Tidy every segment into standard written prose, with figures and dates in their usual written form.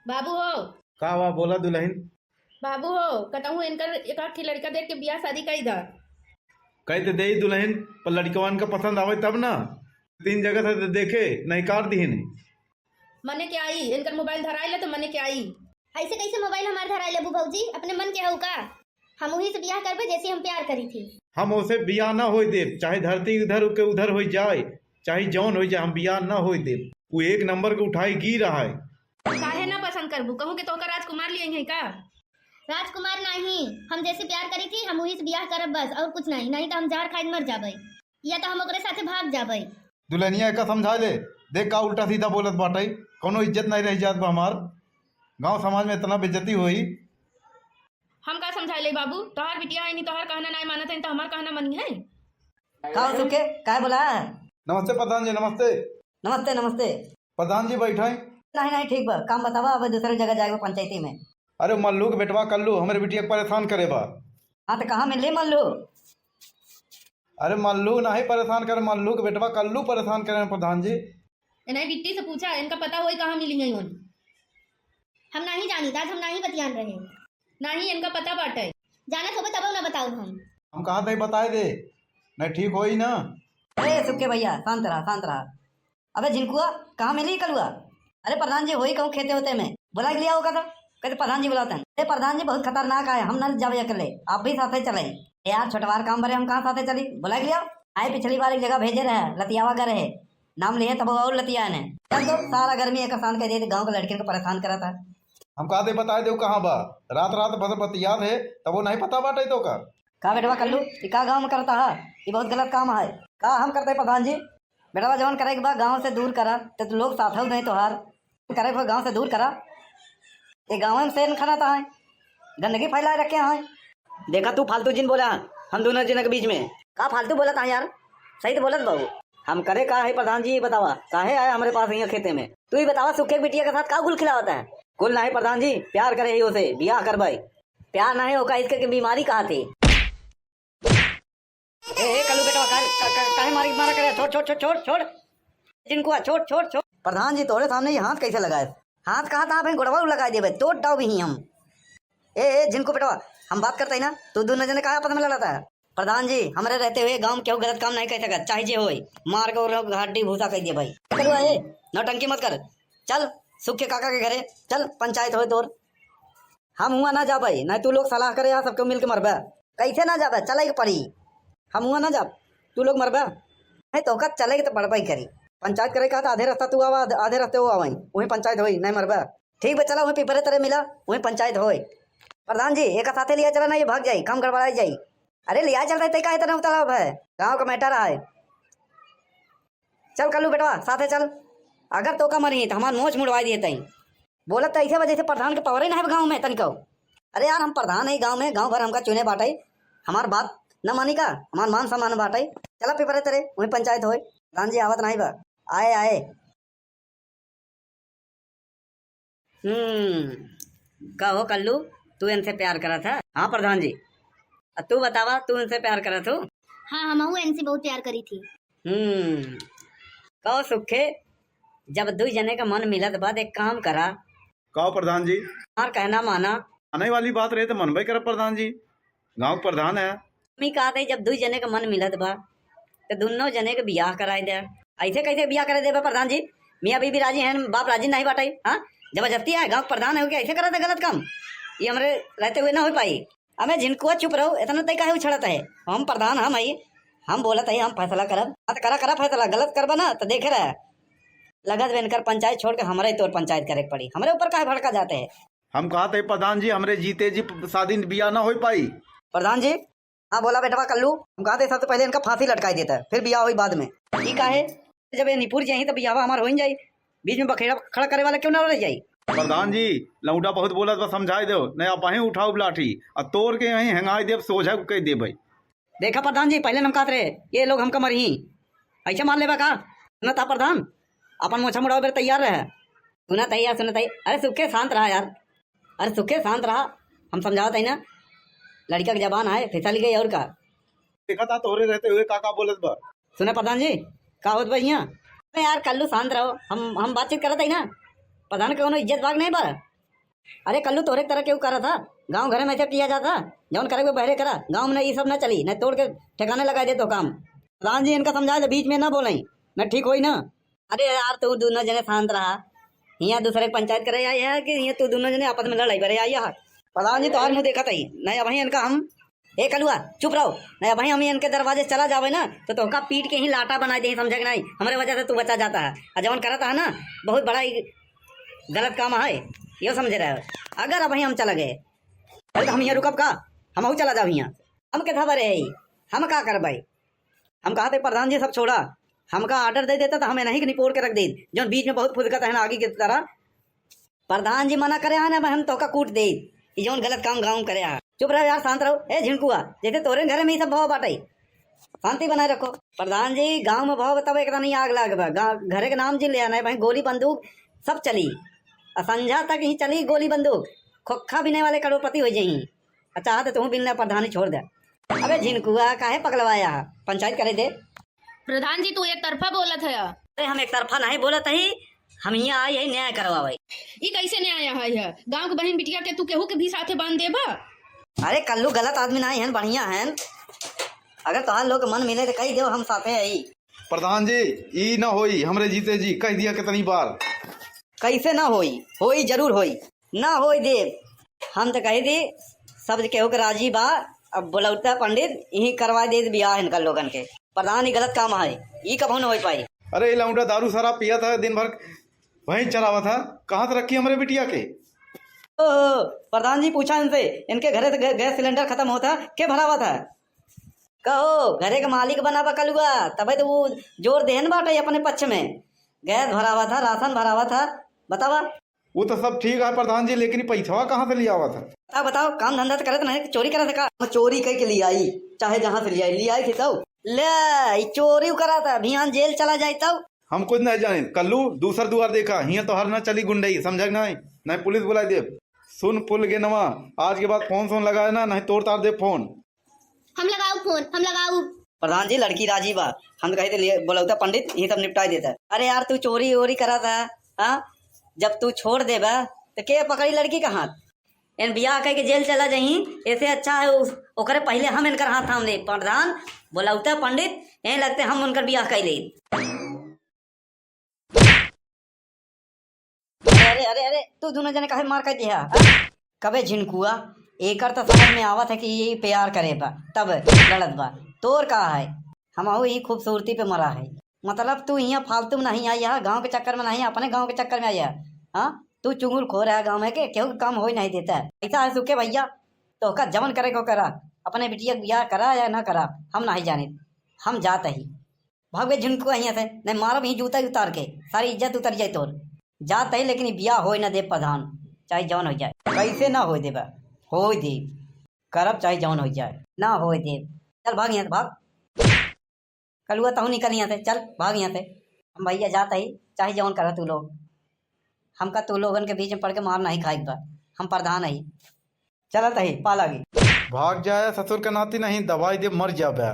बाबू हो। का हुआ बोला दुल्हन। बाबू हो, कटहू इनकर एक आठ लड़का देख के बियाह शादी कर इधर। कहते दे दुल्हन पर लड़कवन का पसंद आवे तब ना। 3 जगह से देखे नहीं काट दीन। मने के आई इनकर मोबाइल धराई ले तो मने के आई। ऐसे कैसे मोबाइल हमार धराई लेबू भौजी? अपने मन के हऊ का? हम वही से बियाह करबे जैसे हम प्यार करी थी। हम उसे बियाह ना हो दे, चाहे धरती इधर के उधर हो जाए, चाहे जौन हो जाए, हम बियाह ना हो दे। वो एक नंबर के उठाई गी रहा है। काहे ना पसंद करबू? कहूँ के तो राजकुमार लिए है का? राजकुमार नहीं, हम जैसे प्यार करी थी हम वही से बियाह करब बस, और कुछ नहीं। नहीं तो हम जहर खाई मर जाबे, या तो हम ओकरे साथे भाग जाबे। दुल्हनिया का समझा दे, देख का उल्टा सीधा बोलत बाटे। कोनो इज्जत नहीं रह जात बा हमार। गांव समाज में इतना बेइज्जती हुई। हम का समझा ले बाबू? तोहार बिटिया है नहीं, तोहार कहना नहीं मानत है तो हमार कहना मनी है। खाओ सुखे काय बोला है? नमस्ते प्रधान जी, नमस्ते। नमस्ते नमस्ते। प्रधान जी बैठे। नहीं नहीं ठीक बा, काम बतावा। अब दूसरे जगह जाएगा पंचायती में। अरे मल्लू के बेटवा कल्लू हमारे बिटिया के परेशान करे बा। हाँ तो कहाँ मिले मान लो? अरे मल्लू नहीं परेशान करे, मल्लू के बेटवा कल्लू परेशान करे प्रधान जी। नहीं बिट्टी से पूछा, इनका पता हो कहाँ मिली है उन। हम नहीं जानी दाद, हम नहीं बतियान रहे। नहीं इनका पता बाटे। जानत होबे तब ना बताऊ हम कहा नहीं बताए दे, नहीं ठीक हो ही ना। अरे सुखे भैया शांत रहा शांत रहा। अबे झिनकुआ कहाँ मिली कलुआ? अरे प्रधान जी वही कहूँ खेते होते में बुला के लिया होगा तो कहते प्रधान जी बुलाते हैं। अरे प्रधान जी बहुत खतरनाक है, हम न जावे अकेले, आप भी साथे चले। यार छोटवार काम भरे, हम कहाँ साथे चली? बुला के लिया। आए पिछली बार एक जगह भेजे रहे, लतियावा गए रहे, नाम लिए तब और लतिया ने तब तो सारा गर्मी एक आसान कह दिए, गाँव के लड़के को परेशान करा था। हम कहा दे बताए दे कहाँ बा। रात रात बस बतियात है तब वो नहीं पता बाटे तो का बेटवा कल्लू ये का गाँव में करता है? ये बहुत गलत काम है। का हम करते प्रधान जी? बेटवा जवन करे के बाद गाँव से दूर करा तो लोग साथ नहीं तोहार करे गाँव से दूर करा। ये गाँव में शेर खाना था है, गंदगी फैलाए रखे हैं। देखा तू फालतू जिन बोला हम दोनों जन के बीच में। का फालतू बोला था यार? सही तो बोलत बाबू। हम करे का है प्रधान जी? ये बतावा काहे आया हमारे पास यहाँ खेते में? तू ही बतावा सुखे बिटिया के साथ का गुल खिलाता है? कुल नहीं प्रधान जी, प्यार करे ही उसे बियाह कर भाई। प्यार नहीं होगा इसके बीमारी कहाँ थी? ए कल्लू बेटा काहे मारा करे? छोड़ छोड़ छोड़ छोड़ छोड़ जिनको छोड़ छोड़ छोड़। प्रधान जी तोरे सामने ये हाथ कैसे लगाए? हाथ कहाँ था भाई? गुड़वा लगा दिए तोड़ डाव भी हम। ए जिनको बेटा हम बात करते हैं ना, तू दोनों जने कहा आपस में लड़ाता है? प्रधान जी हमारे रहते हुए गांव में क्यों गलत काम नहीं कर सकता? चाहे जे होए मार के हड्डी भूसा कह दिए भाई। कलुआ ए नौटंकी मत कर, चल सुखे काका के घरे चल, पंचायत हो तोर। हम हुआ ना जा भाई, नहीं तू लोग सलाह करे यहाँ सबको मिल के मरबा। कैसे ना जाबे? चले पड़ी। हम हुआ ना जा, तू लोग मरबा है तो का चले तो पड़बा ही करी। पंचायत करे कहा आधे रास्ता तू आवा आधे रास्ते वो आवाई, वही पंचायत होई नहीं मरबा। ठीक बा चला वही पेपरे तरह मिला वही पंचायत होई। प्रधान जी एक साथे लिया चला ना, ये भाग जाई काम गड़बड़ाई जाई। अरे लिया चलता है का इतना उतार है, गाँव का मैटर है। चल कल्लू बेटवा साथे चल, अगर तो का मरी तो हमार मोच मुड़वा दिए तई। बोलत तो ऐसे वजह से प्रधान के पावर ही ना है गाँव में तनिको। अरे यार हम प्रधान है गाँव में, गाँव भर हमका चुने बाटे, हमार बात न मानी का? हमार मान सम्मान बाटे। चला पेपर तेरे वही पंचायत होए। प्रधान जी आवत नहीं बा, आए आए। कहो कल्लू तू इनसे प्यार करा था? हाँ प्रधान जी। तू बतावा तू इनसे प्यार करा तू? हाँ हम इनसे बहुत प्यार करी थी। कहो सुखे जब दो जने का मन मिलत बाद एक काम करा। का प्रधान जी? और कहना माना आने वाली बात रहे तो मनबे कर प्रधान जी, गांव प्रधान है। मी कहा था जब दो जने का मन मिलत बा तो दोनों जने के बियाह कराए दे। ऐसे कैसे बियाह करा दे प्रधान जी? मियाँ बीबी राजी हैं, बाप राजी नहीं बाटाई। हाँ जबरदस्ती है, गाँव प्रधान है क्या ऐसे करा था गलत काम? ये हमारे रहते हुए ना हो पाई। हमें जिनको चुप रहो इतना तय काहे उछड़त है? हम प्रधान हम आई, हम बोलत है हम फैसला करब। करा करा फैसला, गलत करबा ना तो देखे रहे लगत बनकर पंचायत छोड़ के हमारे तौर पंचायत करे पड़ी। हमारे ऊपर काहे भड़का जाते हैं? हम कहा थे प्रधान जी हमरे जीते जी शादी बियाह ना हो पाई। प्रधान जी हाँ बोला बेटवा कल्लू, हम कहा थे सबसे पहले इनका फांसी लटकाई देता है फिर बियाह हुई बाद में। ठीक है जब ये निपुर जाए तो बियाह हमारा हो जाये, बीच में बखेड़ा खड़ा करे वाला क्यों ना रह जाये? प्रधान जी लौटा बहुत बोलत बस समझाई दो, नहीं आप वहीं उठाओ लाठी और तोड़ के वहीं हंगाई दे सोझा कह दे भाई। देखा प्रधान जी पहले हम कहते रहे ये लोग हमका मरी ऐसे मान लेबा का ना था? प्रधान अपन मोछा मुड़ाओ बेर तैयार रहे। सुना तैयार सुना तैयार। अरे सुखे शांत रहा यार, अरे सुखे शांत रहा, हम समझावत है ना। लड़का की जबान है फिसली गई और का। देखा था तोरे रहते हुए काका बोलत बा। सुना प्रधान जी का होत भैया? यार कल्लू शांत रहो, हम बातचीत करत है ना। प्रधान के कोनो इज्जत भाग नहीं बा, अरे कल्लू तोरे तरह क्यों करा था? गांव घर में ऐसे किया जाता? जौन करे वो बहरे करा, गांव में ये सब ना चली, न तोड़ के ठिकाने लगा दे तो काम। प्रधान जी इनका समझा दे, बीच में ना बोले, न ठीक होई ना। अरे यार तू दोनों जने शांत रहा, यहाँ दूसरे पंचायत करे आई है कि यहाँ तू दोनों जने आपस में लड़ाई करे आई है। प्रधान जी तो और मुँह देखा था नहीं, अब इनका हम ए कलुआ चुप रहो, नहीं भाई हम इनके दरवाजे चला जावे ना तो तोहका पीट के ही लाटा बना दे, समझे कि नहीं? हमारे वजह से तू बचा जाता है, और जवन करता है ना बहुत बड़ा गलत काम है, ये समझे रहे हो। अगर अब हम चला गए अरे तो हम यहाँ रुकब का, हम चला जाओ यहाँ, हम के खबर है हम का कर भाई। हम कहा थे प्रधान जी सब छोड़ा, हमका ऑर्डर दे देता तो हमें नहीं कि निपोड़ के रख दे, जो बीच में बहुत फुदकत है ना आगे की तरह। प्रधान जी मना करे ना हम तो का कूट दे, जौन गलत काम गाँव करे। चुप रहो यार, शांत रहो। ए झिनकुआ, जैसे तोरे घर में ही सब भाव बाटे, शांति बनाए रखो। प्रधान जी गांव में भाव बताओ एक नहीं आग लाग घर के नाम जी ले आना है भाई, गोली बंदूक सब चली, असंझा तक ही चली गोली बंदूक, खोखा बिने वाले करोड़पति हो जाही। अच्छा तो तू बिनना प्रधानी छोड़ दे। अबे झिनकुआ काहे पगलवाया, पंचायत करे दे। प्रधान जी तू एक तरफा बोलत है। अरे हम एक तरफा नहीं बोलत ही, हम यहाँ आई है न्याय करवावे। ई कैसे न्याय है? गांव के बहन बिटिया के तू केहू के भी साथे बांध देबा? अरे कल्लू गलत आदमी नहीं है, बढ़िया है, अगर तोहार लोग मन मिले तो कही दो हम साथे आई। प्रधान जी ई ना होई, हमरे जीते जी कह दिया कितनी बार। कैसे ना होई, होई जरूर होई, ना होई देव। हम तो कही दी सब केहू के राजी बा, अब बुलौता पंडित यही करवा दे बियाह इनका लोगन के। प्रधान ही गलत काम है, ये कभी ना हो पाई। अरे लौंडा दारू सारा पिया था, दिन भर वहीं चलावा था, कहाँ से रखी हमारे बिटिया के? ओ प्रधान जी पूछा इनसे, इनके घरे से गैस सिलेंडर खत्म होता के भरावा था? कहो घरे के मालिक बना बा कलुआ, तबे तो वो जोर देहन बाटे अपने पक्ष में, गैस भरावा था, राशन भरावा था, बतावा। वो तो सब ठीक है प्रधान जी, लेकिन पैसा कहाँ से लिया हुआ था? बताओ बताओ, काम धंधा तो करे तो नहीं, चोरी करे था का? चोरी कह के ले आई, चाहे जहाँ से ले आई थी तब ले चोरी करा था, भियान जेल चला जाए तब। हम कुछ नहीं जाने कल्लू, दूसर दुआर देखा, हिया तो हर ना चली गुंडई, समझ नहीं पुलिस बुलाई दे। सुन पुल गे नवा, आज के बाद फोन लगाए ना, नहीं तोड़ तार दे फोन। हम लगाऊ फोन, हम लगाऊ। प्रधान जी लड़की राजी बा, हम तो कहते बोलौता पंडित ये सब निपटा देता। अरे यार तू चोरी वोरी करा था, हाँ जब तू छोड़ देबा तो के पकड़ी लड़की का हाथ? इन बियाह कह के जेल चला जाही, ऐसे अच्छा है ओकरे पहले हम इनकर हाथ थाम ले। प्रधान बोलौता पंडित यही लगते हम उनकर बियाह कर ले। अरे अरे अरे तू दोनों जने काहे मार कर दिया? कबे झिनकुआ एकर तो समझ में आवत है कि ये प्यार करे बा तब लड़त बा, तोर का है हम ही खूबसूरती पे मरा है। मतलब तू यहाँ फालतू में नहीं आई है, गांव के चक्कर में नहीं, अपने गांव के चक्कर में आई है। हाँ तू चुंगुल खो रहा है गांव में के, केहू काम हो ही नहीं देता है। ऐसा है सुखे भैया तो का जमन करे को करा, अपने बिटिया ब्याह करा या ना करा हम नहीं जाने, हम जाते ही भाग गए झिनकुआ यहाँ से, नहीं मारब ही जूता उतार के, सारी इज्जत उतर जाए तोर। जाते ही लेकिन ब्याह हो ना दे प्रधान, चाहे जौन हो जाए। कैसे ना हो देबा, हो दे करब चाहे जौन हो जाए, ना हो दे। चल भाग यहाँ से भाग, कलुआ तहु निकल यहाँ से, चल भाग यहाँ से। हम भैया जाते ही चाहे जौन करा तू लोग, हमका तू लोगन के बीच में पड़ के मार नहीं खाई बा, हम प्रधान ही चलत ही पा लगी। भाग जाए ससुर के नाती नहीं, दवाई दे मर जाबे,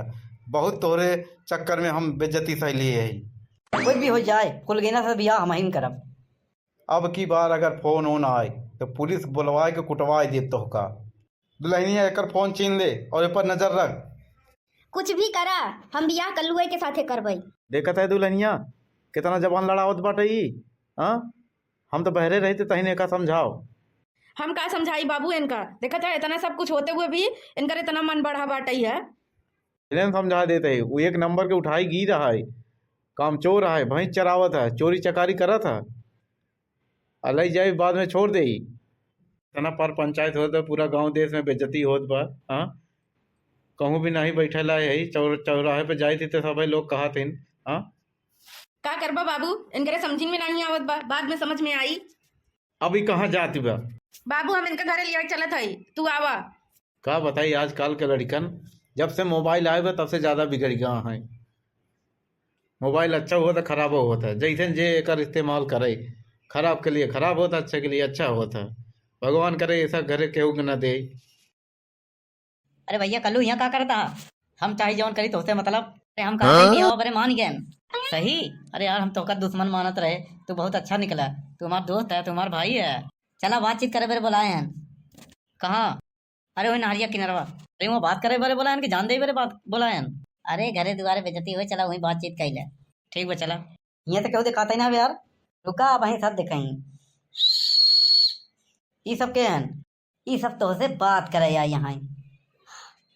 बहुत तोरे चक्कर में हम बेइज्जती सह लिए है। कुछ भी हो जाए कुलगेना से बियाह हम ही करब। अब की बार अगर फोन ऑन आए तो पुलिस बुलवाए के कुटवाए दे तो का। दुल्हनिया एकर फोन छीन ले और ऊपर नजर रख। कुछ भी करा हम बियाह कल्लुए के साथे करबई। देखत है दुल्हनिया कितना जवान लड़ावत बाटे ई, हाँ हम तो बहरे रहते तहीने का समझाओ। हम का समझाई बाबू इनका, देखा है इतना सब कुछ होते हुए भी इनका इतना मन बढ़ा बाटई है। इन्हें समझा देते है, वो एक नंबर के उठाई गी रहा है, काम चोर है, भैंस चरावत है, चोरी चकारी करत है, अलग जाए बाद में छोड़ दे। इतना पर पंचायत होता पूरा गांव देश में बेइज्जती होत बा। हाँ कहूँ भी नहीं बैठे ला है, चौराहे पे जाई थी तो सब लोग कहा थे। हाँ का करबा बाबू, इनके समझ में नहीं आवत बा, बाद में समझ में आई। अभी कहाँ जाती बा बाबू, हम इनके घरे लिया चलत है, तू आवा। का बताई आजकल के लड़कन जब से मोबाइल आए बा तब से ज़्यादा बिगड़ गया है। मोबाइल अच्छा हुआ तो खराब होता है, जैसे जे एकर इस्तेमाल करे, खराब के लिए खराब होता, अच्छे के लिए अच्छा होता। भगवान करे ऐसा घरे केहू के न दे। अरे भैया कल्लू यहाँ का करता, हम चाहे जौन करी तो उससे मतलब, अरे हम कहा बड़े मान गए सही। अरे यार हम तो का दुश्मन मानत रहे, तू बहुत अच्छा निकला, तू हमारा दोस्त है, तुम्हारा भाई है, चला बातचीत करे बेरे बुलाए हैं। कहाँ? अरे वही नारिया किनारवा। अरे वो बात करे बेरे बुलाए हैं कि जान दे बेरे बात बुलाए हैं। अरे घरे दुआरे बेजती हुई, चला वही बातचीत कर ले। ठीक बा चला। ये तो क्यों दिखाते ना यार, रुका वहीं सब दिखाई। ये सब के हैं? ये सब तो से बात करे या यहाँ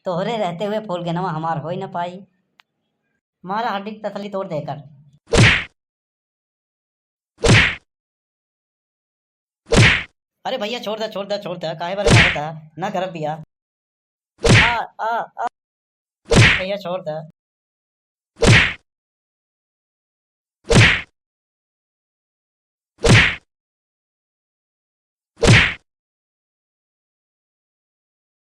तोहरे रहते हुए फूल के नवा हमार हो ही न पाई। मारा हड्डी की तसली तोड़ देकर। अरे भैया छोड़ दे छोड़ दे छोड़ दे, काहे बारे मारता ना कर पिया। आ आ आ भैया छोड़ दे।